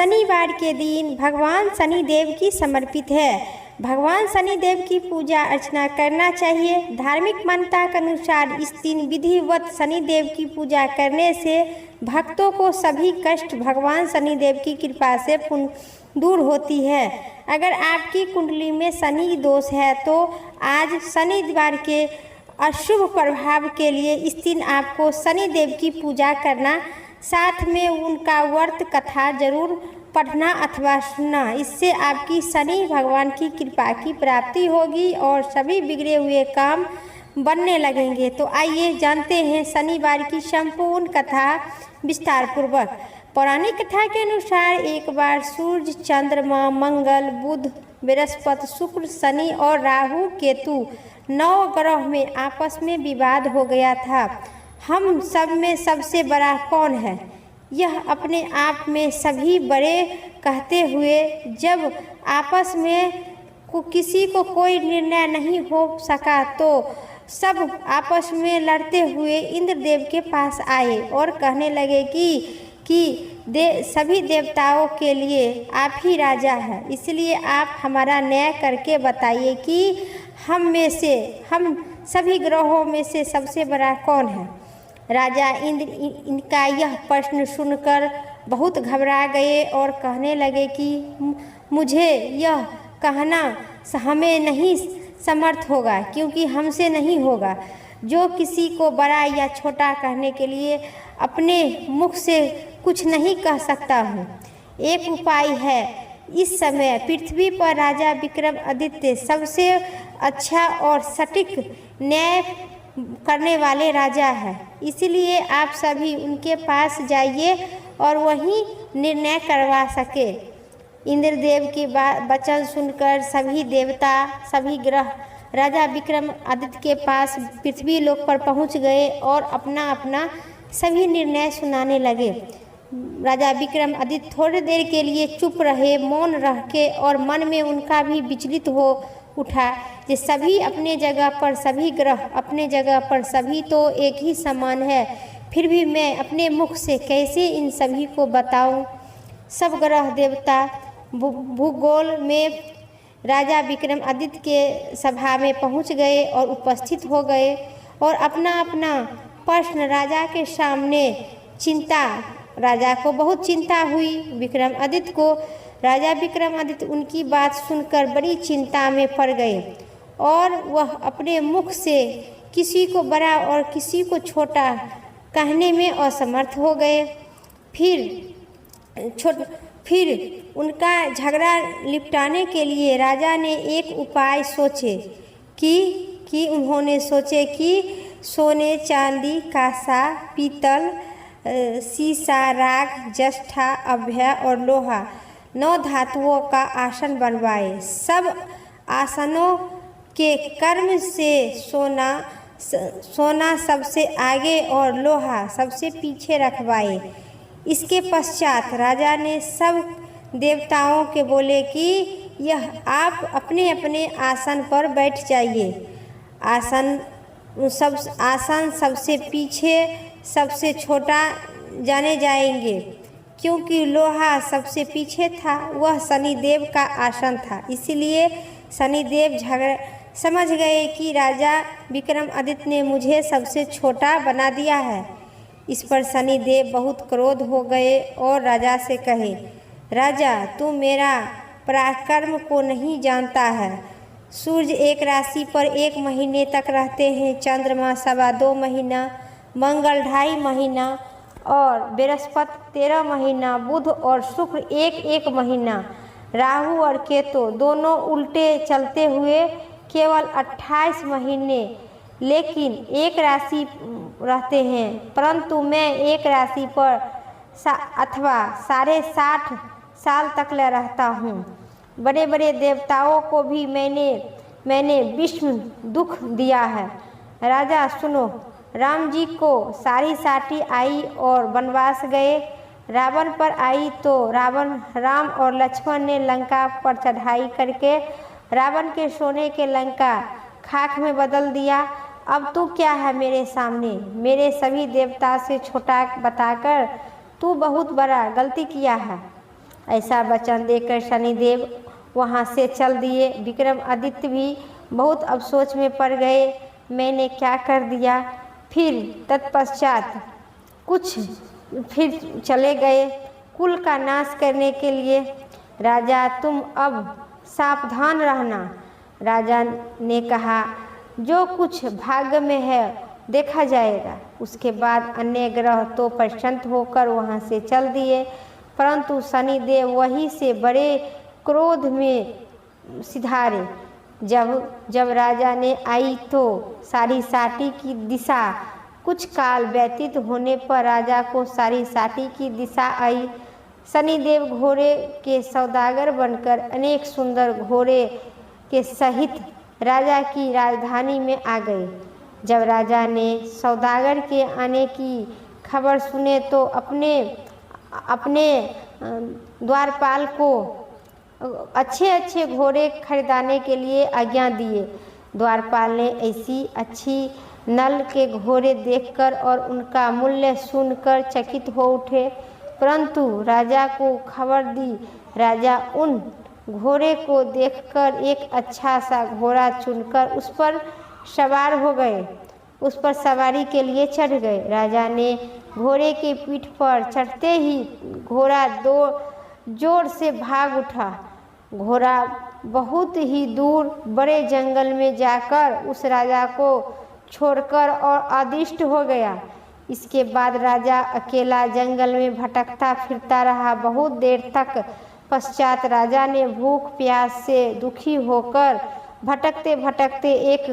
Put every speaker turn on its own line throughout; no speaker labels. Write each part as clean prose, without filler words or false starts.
शनिवार के दिन भगवान शनिदेव की समर्पित है। भगवान शनिदेव की पूजा अर्चना करना चाहिए। धार्मिक मान्यता के अनुसार इस दिन विधिवत शनिदेव की पूजा करने से भक्तों को सभी कष्ट भगवान शनिदेव की कृपा से दूर होती है। अगर आपकी कुंडली में शनि दोष है तो आज शनिवार के अशुभ प्रभाव के लिए इस दिन आपको शनिदेव की पूजा करना, साथ में उनका व्रत कथा जरूर पढ़ना अथवा सुनना। इससे आपकी शनि भगवान की कृपा की प्राप्ति होगी और सभी बिगड़े हुए काम बनने लगेंगे। तो आइए जानते हैं शनिवार की संपूर्ण कथा विस्तार पूर्वक। पौराणिक कथा के अनुसार एक बार सूर्य, चंद्रमा, मंगल, बुध, बृहस्पति, शुक्र, शनि और राहु केतु 9 ग्रह में आपस में विवाद हो गया था। हम सब में सबसे बड़ा कौन है, यह अपने आप में सभी बड़े कहते हुए जब आपस में किसी को कोई निर्णय नहीं हो सका तो सब आपस में लड़ते हुए इंद्रदेव के पास आए और कहने लगे कि सभी देवताओं के लिए आप ही राजा हैं, इसलिए आप हमारा न्याय करके बताइए कि हम सभी ग्रहों में से सबसे बड़ा कौन है। राजा इंद्र इनका यह प्रश्न सुनकर बहुत घबरा गए और कहने लगे कि मुझे यह कहना हमें नहीं समर्थ होगा, क्योंकि हमसे नहीं होगा। जो किसी को बड़ा या छोटा कहने के लिए अपने मुख से कुछ नहीं कह सकता हूँ। एक उपाय है। इस समय पृथ्वी पर राजा विक्रमादित्य सबसे अच्छा और सटीक न्याय करने वाले राजा है, इसलिए आप सभी उनके पास जाइए और वही निर्णय करवा सके। इंद्रदेव की वचन सुनकर सभी देवता, सभी ग्रह राजा विक्रमादित्य के पास पृथ्वी लोक पर पहुंच गए और अपना अपना सभी निर्णय सुनाने लगे। राजा विक्रमादित्य थोड़ी देर के लिए चुप रहे, मौन रह के, और मन में उनका भी विचलित हो उठा कि सभी अपने जगह पर, सभी ग्रह अपने जगह पर, सभी तो एक ही समान है, फिर भी मैं अपने मुख से कैसे इन सभी को बताऊं। सब ग्रह देवता भूगोल में राजा विक्रमादित्य के सभा में पहुंच गए और उपस्थित हो गए और अपना अपना प्रश्न राजा के सामने राजा को बहुत चिंता हुई। विक्रमादित्य को राजा विक्रमादित्य उनकी बात सुनकर बड़ी चिंता में पड़ गए और वह अपने मुख से किसी को बड़ा और किसी को छोटा कहने में असमर्थ हो गए। फिर उनका झगड़ा निपटाने के लिए राजा ने एक उपाय सोचे कि उन्होंने सोचे कि सोने, चांदी, कांसा, पीतल, सीसा, राग, जष्ठा, अभ्य और लोहा 9 धातुओं का आसन बनवाए। सब आसनों के कर्म से सोना सबसे आगे और लोहा सबसे पीछे रखवाए। इसके पश्चात राजा ने सब देवताओं के बोले कि यह आप अपने अपने आसन पर बैठ जाइए। आसन सबसे पीछे सबसे छोटा जाने जाएंगे, क्योंकि लोहा सबसे पीछे था, वह शनिदेव का आसन था। इसलिए शनिदेव समझ गए कि राजा विक्रमादित्य ने मुझे सबसे छोटा बना दिया है। इस पर शनिदेव बहुत क्रोध हो गए और राजा से कहे, राजा तू मेरा पराक्रम को नहीं जानता है। सूर्य एक राशि पर 1 महीने तक रहते हैं, चंद्रमा 2.25 महीना, मंगल 2.5 महीना और बृहस्पति 13 महीना, बुध और शुक्र 1 महीना, राहु और केतु दोनों उल्टे चलते हुए केवल 28 महीने लेकिन एक राशि रहते हैं, परंतु मैं एक राशि पर अथवा 60.5 साल तक रहता हूँ। बड़े बड़े देवताओं को भी मैंने विष्णु दुख दिया है। राजा सुनो, राम जी को सारी साटी आई और वनवास गए। रावण पर आई तो राम और लक्ष्मण ने लंका पर चढ़ाई करके रावण के सोने के लंका खाक में बदल दिया। अब तू क्या है मेरे सामने? मेरे सभी देवता से छोटा बताकर तू बहुत बड़ा गलती किया है। ऐसा वचन देकर शनिदेव वहाँ से चल दिए। विक्रमादित्य भी बहुत अफसोस में पड़ गए, मैंने क्या कर दिया। फिर तत्पश्चात कुछ फिर चले गए कुल का नाश करने के लिए। राजा तुम अब सावधान रहना। राजा ने कहा, जो कुछ भाग्य में है देखा जाएगा। उसके बाद अन्य ग्रह तो प्रसन्न होकर वहाँ से चल दिए, परंतु शनिदेव वहीं से बड़े क्रोध में सिधारे। जब राजा ने आई तो सारी साटी की दिशा, कुछ काल व्यतीत होने पर राजा को सारी साटी की दिशा आई। शनिदेव घोड़े के सौदागर बनकर अनेक सुंदर घोड़े के सहित राजा की राजधानी में आ गए। जब राजा ने सौदागर के आने की खबर सुने तो अपने द्वारपाल को अच्छे अच्छे घोड़े खरीदाने के लिए आज्ञा दिए। द्वारपाल ने ऐसी अच्छी नल के घोड़े देखकर और उनका मूल्य सुनकर चकित हो उठे, परंतु राजा को खबर दी। राजा उन घोड़े को देखकर एक अच्छा सा घोड़ा चुनकर उस पर सवार हो गए, उस पर सवारी के लिए चढ़ गए। राजा ने घोड़े के पीठ पर चढ़ते ही घोड़ा दो जोर से भाग उठा। घोड़ा बहुत ही दूर बड़े जंगल में जाकर उस राजा को छोड़कर और अदृष्ट हो गया। इसके बाद राजा अकेला जंगल में भटकता फिरता रहा। बहुत देर तक पश्चात राजा ने भूख प्यास से दुखी होकर भटकते भटकते एक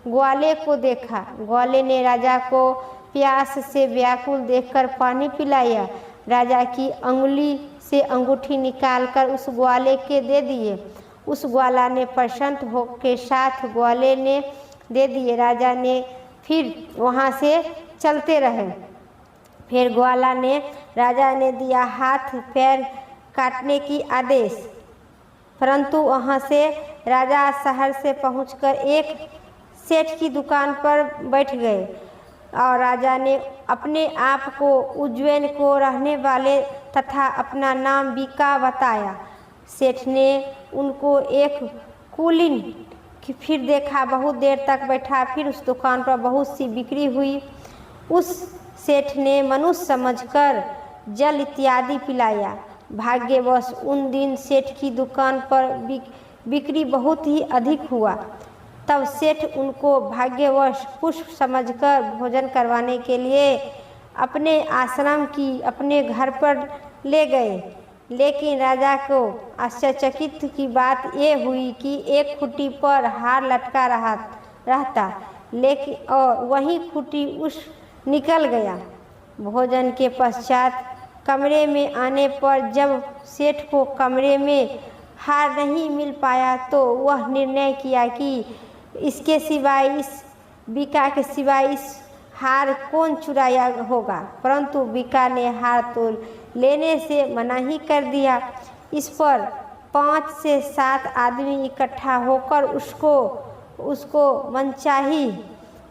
ग्वाले को देखा। ग्वाले ने राजा को प्यास से व्याकुल देखकर पानी पिलाया। राजा की अंगुली से अंगूठी निकालकर उस ग्वाले के दे दिए। उस ग्वाला ने प्रसन्न हो के साथ ग्वाले ने दे दिए। राजा ने फिर वहाँ से चलते रहे। फिर ग्वाला ने राजा ने दिया हाथ पैर काटने की आदेश, परंतु वहाँ से राजा शहर से पहुंचकर एक सेठ की दुकान पर बैठ गए और राजा ने अपने आप को उज्जैन को रहने वाले तथा अपना नाम बीका बताया। सेठ ने उनको एक कुलीन फिर देखा, बहुत देर तक बैठा। फिर उस दुकान पर बहुत सी बिक्री हुई। उस सेठ ने मनुष्य समझकर जल इत्यादि पिलाया। भाग्यवश उन दिन सेठ की दुकान पर बिक्री बहुत ही अधिक हुआ। तब सेठ उनको भाग्यवश पुष्प समझकर भोजन करवाने के लिए अपने आश्रम की अपने घर पर ले गए। लेकिन राजा को आश्चर्यचकित की बात ये हुई कि एक खूंटी पर हार लटका रहता, लेकिन और वही खूंटी उस निकल गया। भोजन के पश्चात कमरे में आने पर जब सेठ को कमरे में हार नहीं मिल पाया तो वह निर्णय किया कि इसके सिवाय, इस बीका के सिवाय इस हार कौन चुराया होगा। परंतु बीका ने हार तो लेने से मना ही कर दिया। इस पर 5 से 7 आदमी इकट्ठा होकर उसको मनचाही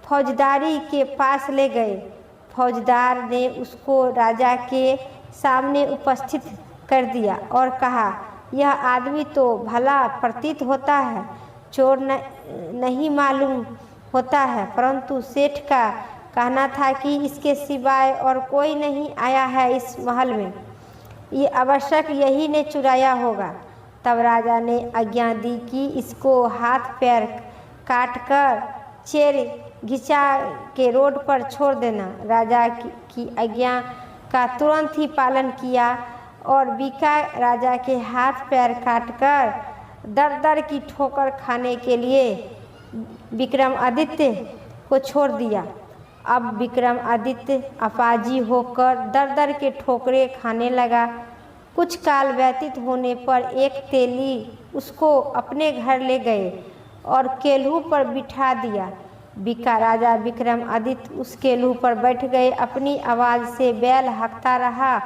फौजदारी के पास ले गए। फौजदार ने उसको राजा के सामने उपस्थित कर दिया और कहा, यह आदमी तो भला प्रतीत होता है, चोर नहीं मालूम होता है, परंतु सेठ का कहना था कि इसके सिवाय और कोई नहीं आया है इस महल में, ये आवश्यक यही ने चुराया होगा। तब राजा ने आज्ञा दी कि इसको हाथ पैर काटकर चेर घिचा के रोड पर छोड़ देना। राजा की आज्ञा का तुरंत ही पालन किया और बीका राजा के हाथ पैर काटकर दर दर की ठोकर खाने के लिए विक्रमादित्य को छोड़ दिया। अब विक्रमादित्य अपाजी होकर दर दर के ठोकरे खाने लगा। कुछ काल व्यतीत होने पर एक तेली उसको अपने घर ले गए और केल्हू पर बिठा दिया। बीका राजा विक्रमादित्य उस केल्हू पर बैठ गए। अपनी आवाज़ से बैल हकता रहा।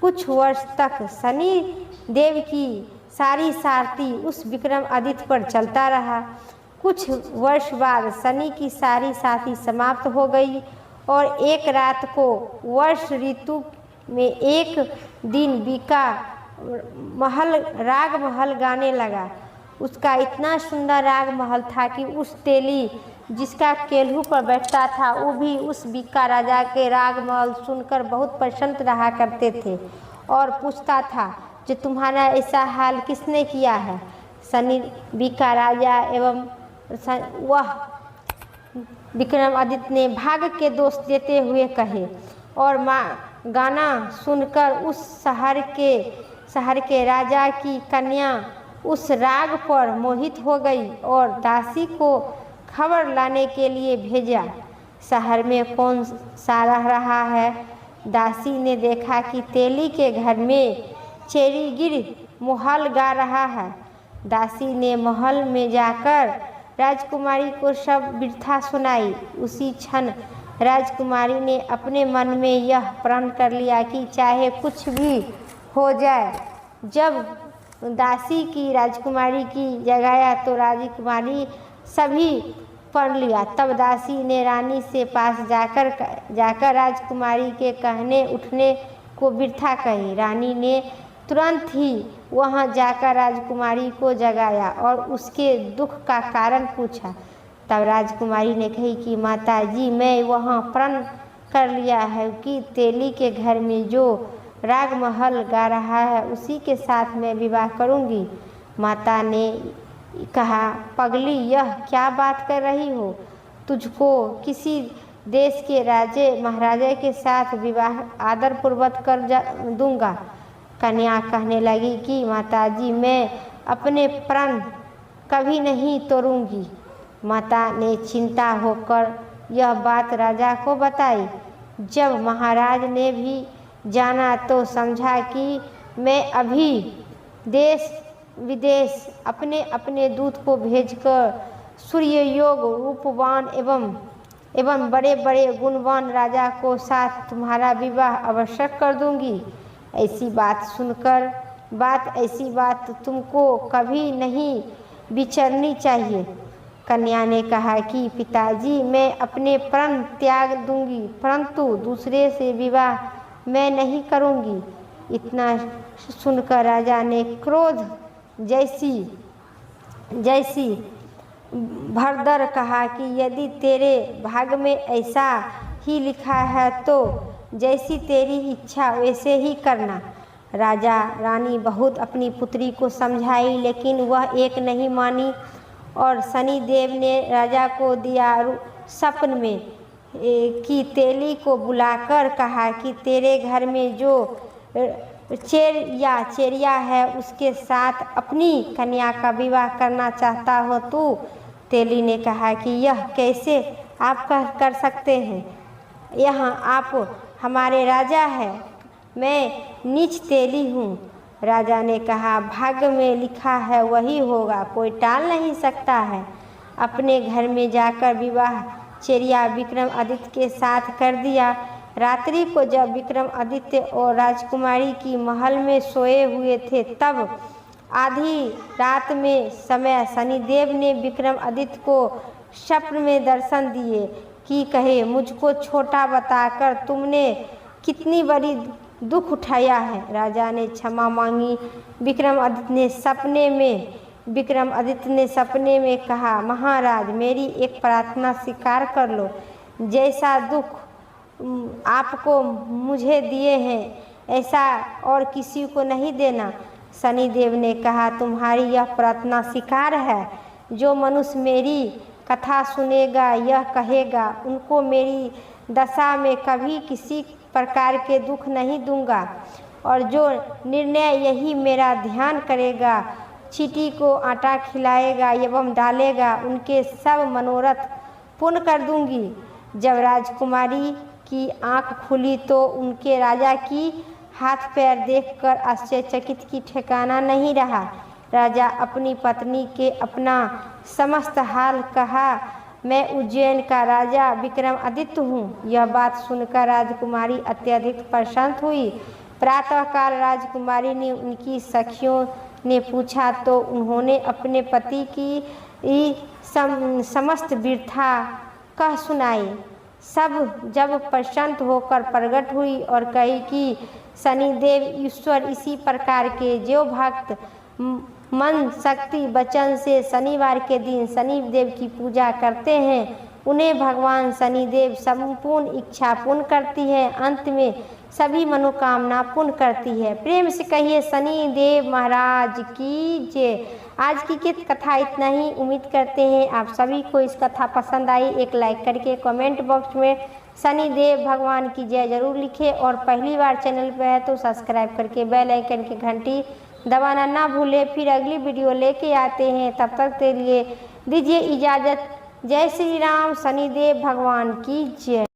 कुछ वर्ष तक शनि देव की सारी सारथी उस विक्रमादित्य पर चलता रहा। कुछ वर्ष बाद शनि की सारी साथी समाप्त हो गई और एक रात को वर्ष ऋतु में एक दिन बीका महल राग महल गाने लगा। उसका इतना सुंदर राग महल था कि उस तेली जिसका केल्हू पर बैठता था वो भी उस बीका राजा के राग महल सुनकर बहुत प्रसन्न रहा करते थे और पूछता था कि तुम्हारा ऐसा हाल किसने किया है। सनी बीका राजा एवं वह विक्रमादित्य ने भाग्य के दोष देते हुए कहे और गाना सुनकर उस शहर के राजा की कन्या उस राग पर मोहित हो गई और दासी को खबर लाने के लिए भेजा। शहर में कौन सा रह रहा है। दासी ने देखा कि तेली के घर में चेरीगिर महल गा रहा है। दासी ने महल में जाकर राजकुमारी को सब वृथा सुनाई। उसी क्षण राजकुमारी ने अपने मन में यह प्रण कर लिया कि चाहे कुछ भी हो जाए। जब दासी की राजकुमारी की जगाया तो राजकुमारी सभी पढ़ लिया। तब दासी ने रानी से पास जाकर राजकुमारी के कहने उठने को वृथा कही। रानी ने तुरंत ही वहां जाकर राजकुमारी को जगाया और उसके दुख का कारण पूछा। तब राजकुमारी ने कही कि माताजी, मैं वहां प्रण कर लिया है कि तेली के घर में जो राग महल गा रहा है उसी के साथ मैं विवाह करूंगी। माता ने कहा, पगली, यह क्या बात कर रही हो? तुझको किसी देश के राजे महाराजे के साथ विवाह आदरपूर्वक कर दूंगा। कन्या कहने लगी कि माताजी, मैं अपने प्रण कभी नहीं तोड़ूंगी। माता ने चिंता होकर यह बात राजा को बताई। जब महाराज ने भी जाना तो समझा कि मैं अभी देश विदेश अपने अपने दूत को भेजकर सूर्य योग रूपवान एवं बड़े बड़े गुणवान राजा को साथ तुम्हारा विवाह अवश्य कर दूंगी। ऐसी बात तुमको कभी नहीं विचरनी चाहिए। कन्या ने कहा कि पिताजी, मैं अपने प्रण त्याग दूंगी परंतु दूसरे से विवाह मैं नहीं करूंगी। इतना सुनकर राजा ने क्रोध जैसी भरदर कहा कि यदि तेरे भाग्य में ऐसा ही लिखा है तो जैसी तेरी इच्छा वैसे ही करना। राजा रानी बहुत अपनी पुत्री को समझाई लेकिन वह एक नहीं मानी और शनिदेव ने राजा को दिया सपन में कि तेली को बुलाकर कहा कि तेरे घर में जो चेरिया है उसके साथ अपनी कन्या का विवाह करना चाहता हो तू। तेली ने कहा कि यह कैसे आप कर सकते हैं, यहाँ आप हमारे राजा हैं, मैं नीच तेली हूँ। राजा ने कहा, भाग्य में लिखा है वही होगा, कोई टाल नहीं सकता है। अपने घर में जाकर विवाह चेरिया विक्रमादित्य के साथ कर दिया। रात्रि को जब विक्रमादित्य और राजकुमारी की महल में सोए हुए थे तब आधी रात में समय शनिदेव ने विक्रमादित्य को स्वप्न में दर्शन दिए कि कहे, मुझको छोटा बताकर तुमने कितनी बड़ी दुख उठाया है। राजा ने क्षमा मांगी। विक्रमादित्य ने सपने में कहा, महाराज, मेरी एक प्रार्थना स्वीकार कर लो। जैसा दुख आपको मुझे दिए हैं ऐसा और किसी को नहीं देना। शनिदेव ने कहा, तुम्हारी यह प्रार्थना स्वीकार है। जो मनुष्य मेरी कथा सुनेगा यह कहेगा, उनको मेरी दशा में कभी किसी प्रकार के दुख नहीं दूंगा और जो निर्णय यही मेरा ध्यान करेगा, चींटी को आटा खिलाएगा एवं डालेगा, उनके सब मनोरथ पूर्ण कर दूंगी। जब राजकुमारी की आंख खुली तो उनके राजा की हाथ पैर देखकर आश्चर्यचकित की ठिकाना नहीं रहा। राजा अपनी पत्नी के अपना समस्त हाल कहा, मैं उज्जैन का राजा विक्रमादित्य हूँ। यह बात सुनकर राजकुमारी अत्यधिक प्रसन्न हुई। प्रातःकाल राजकुमारी ने उनकी सखियों ने पूछा तो उन्होंने अपने पति की समस्त वृथा कह सुनाई। सब जब प्रसन्न होकर प्रकट हुई और कही कि शनिदेव ईश्वर इसी प्रकार के जो भक्त मन शक्ति वचन से शनिवार के दिन शनिदेव की पूजा करते हैं उन्हें भगवान शनिदेव संपूर्ण इच्छा पूर्ण करती है, अंत में सभी मनोकामना पूर्ण करती है। प्रेम से कहिए शनिदेव महाराज की जय। आज की कथा इतना ही। उम्मीद करते हैं आप सभी को इस कथा पसंद आई। एक लाइक करके कमेंट बॉक्स में शनिदेव भगवान की जय जरूर लिखें और पहली बार चैनल पर है तो सब्सक्राइब करके बेल आइकन की घंटी दबाना ना भूलें। फिर अगली वीडियो लेके आते हैं, तब तक के लिए दीजिए इजाज़त। जय श्री राम। शनिदेव भगवान की जय।